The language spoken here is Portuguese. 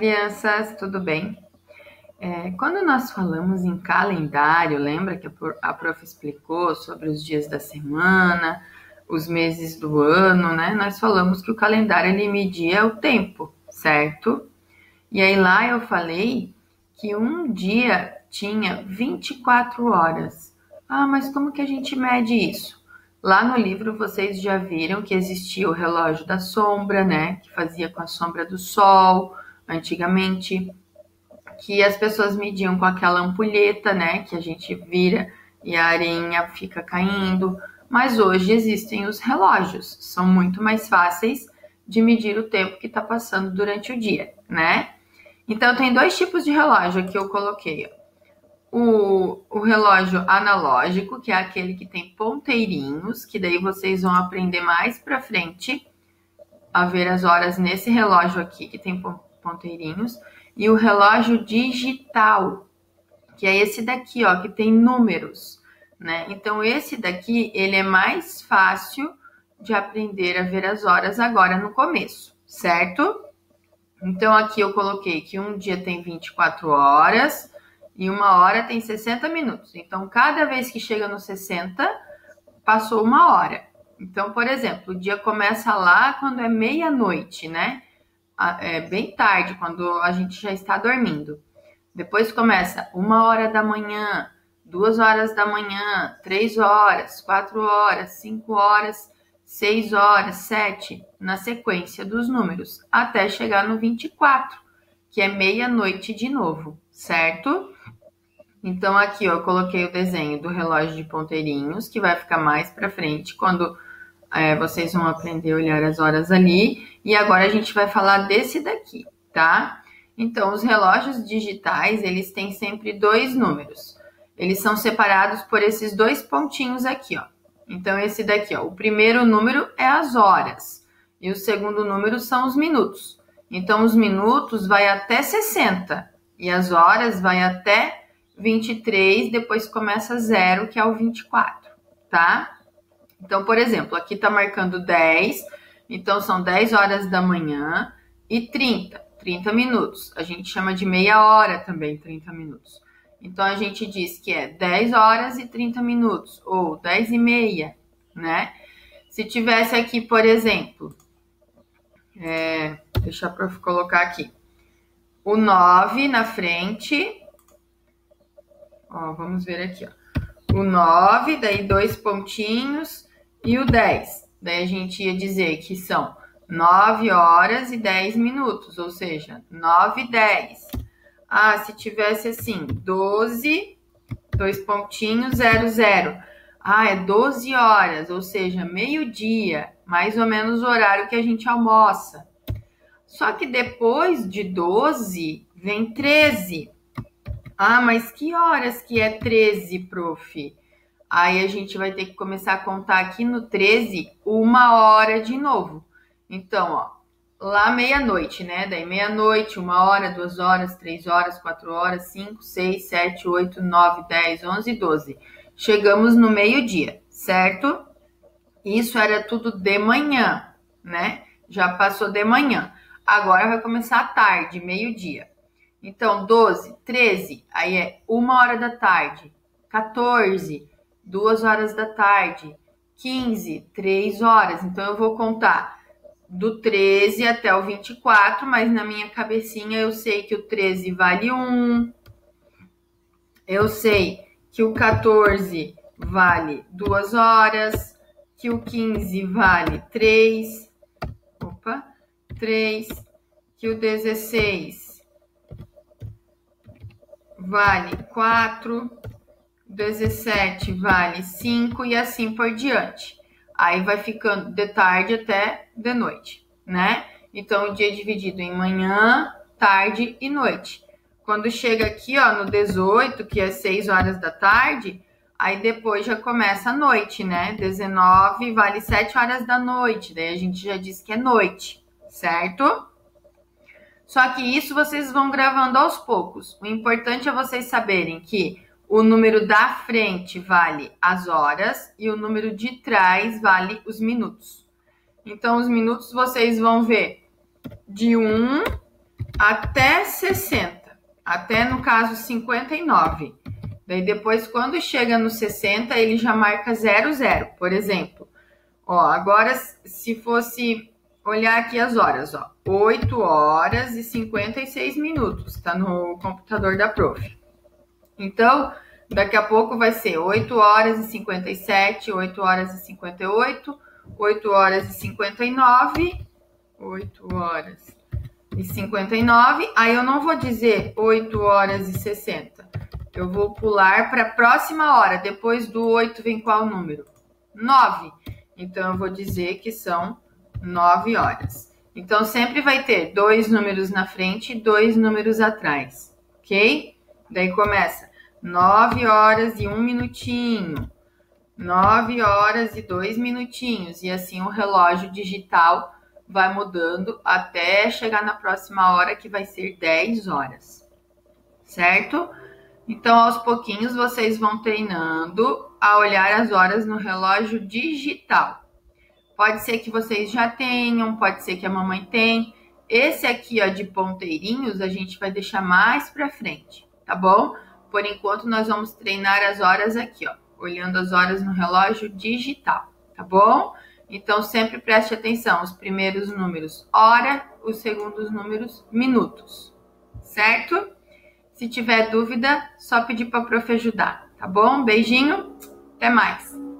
crianças, tudo bem? Quando nós falamos em calendário, lembra que a prof explicou sobre os dias da semana, os meses do ano, né? Nós falamos que o calendário ele media o tempo, certo? E aí lá eu falei que um dia tinha 24 horas. Ah, mas como que a gente mede isso? Lá no livro vocês já viram que existia o relógio da sombra, né? Que fazia com a sombra do sol, antigamente, que as pessoas mediam com aquela ampulheta, né? Que a gente vira e a areinha fica caindo. Mas hoje existem os relógios, são muito mais fáceis de medir o tempo que está passando durante o dia, né? Então, tem dois tipos de relógio que eu coloquei. O relógio analógico, que é aquele que tem ponteirinhos, que daí vocês vão aprender mais para frente a ver as horas nesse relógio aqui, que tem ponteirinhos. E o relógio digital, que é esse daqui, ó, que tem números, né? Então, esse daqui, ele é mais fácil de aprender a ver as horas agora no começo, certo? Então, aqui eu coloquei que um dia tem 24 horas e uma hora tem 60 minutos. Então, cada vez que chega no 60, passou uma hora. Então, por exemplo, o dia começa lá quando é meia-noite, né? É bem tarde, quando a gente já está dormindo. Depois começa 1 hora da manhã, 2 horas da manhã, 3 horas, 4 horas, 5 horas, 6 horas, 7, na sequência dos números, até chegar no 24, que é meia-noite de novo, certo? Então, aqui ó, eu coloquei o desenho do relógio de ponteirinhos, que vai ficar mais para frente, quando vocês vão aprender a olhar as horas ali. E agora a gente vai falar desse daqui, tá? Então, os relógios digitais, eles têm sempre dois números. Eles são separados por esses dois pontinhos aqui, ó. Então, esse daqui, ó, o primeiro número é as horas e o segundo número são os minutos. Então, os minutos vai até 60 e as horas vai até 23, depois começa 0, que é o 24, tá? Então, por exemplo, aqui tá marcando 10, então são 10 horas da manhã e 30 minutos. A gente chama de meia hora também, 30 minutos. Então, a gente diz que é 10 horas e 30 minutos, ou 10 e meia, né? Se tivesse aqui, por exemplo, deixa a prof colocar aqui, o 9 na frente, ó, vamos ver aqui, ó. O 9, daí dois pontinhos, e o 10. Daí a gente ia dizer que são 9 horas e 10 minutos, ou seja, 9 e 10. Ah, se tivesse assim, 12, dois pontinhos, 0, 0. Ah, é 12 horas, ou seja, meio-dia, mais ou menos o horário que a gente almoça. Só que depois de 12, vem 13. Ah, mas que horas que é 13, prof? Aí a gente vai ter que começar a contar aqui no 13, 1 hora de novo. Então, ó, lá meia-noite, né? Daí meia-noite, 1 hora, 2 horas, 3 horas, 4 horas, 5, 6, 7, 8, 9, 10, 11, 12. Chegamos no meio-dia, certo? Isso era tudo de manhã, né? Já passou de manhã. Agora vai começar a tarde, meio-dia. Então, 12, 13, aí é 1 hora da tarde. 14, 2 horas da tarde. 15, 3 horas. Então, eu vou contar do 13 até o 24, mas na minha cabecinha eu sei que o 13 vale 1. Eu sei que o 14 vale 2 horas. Que o 15 vale 3. 3. Que o 16 vale 4, 17 vale 5 e assim por diante. Aí vai ficando de tarde até de noite, né? Então, o dia é dividido em manhã, tarde e noite. Quando chega aqui, ó, no 18, que é 6 horas da tarde, aí depois já começa a noite, né? 19 vale 7 horas da noite, daí a gente já diz que é noite, certo? Só que isso vocês vão gravando aos poucos. O importante é vocês saberem que o número da frente vale as horas e o número de trás vale os minutos. Então, os minutos vocês vão ver de 1 até 60, até no caso 59. Daí depois, quando chega no 60, ele já marca 00, por exemplo. Ó, agora se fosse olhar aqui as horas, ó, 8 horas e 56 minutos, tá no computador da prof. Então, daqui a pouco vai ser 8 horas e 57, 8 horas e 58, 8 horas e 59, 8 horas e 59. Aí eu não vou dizer 8 horas e 60. Eu vou pular para a próxima hora. Depois do 8 vem qual número? 9. Então, eu vou dizer que são 9 horas. Então, sempre vai ter 2 números na frente e 2 números atrás, ok? Daí começa 9 horas e 1 minutinho, 9 horas e 2 minutinhos. E assim o relógio digital vai mudando até chegar na próxima hora, que vai ser 10 horas, certo? Então, aos pouquinhos, vocês vão treinando a olhar as horas no relógio digital. Pode ser que vocês já tenham, pode ser que a mamãe tenha. Esse aqui, ó, de ponteirinhos, a gente vai deixar mais pra frente, tá bom? Por enquanto, nós vamos treinar as horas aqui, ó, olhando as horas no relógio digital, tá bom? Então, sempre preste atenção, os primeiros números, hora, os segundos números, minutos, certo? Se tiver dúvida, só pedir para a prof ajudar, tá bom? Beijinho, até mais!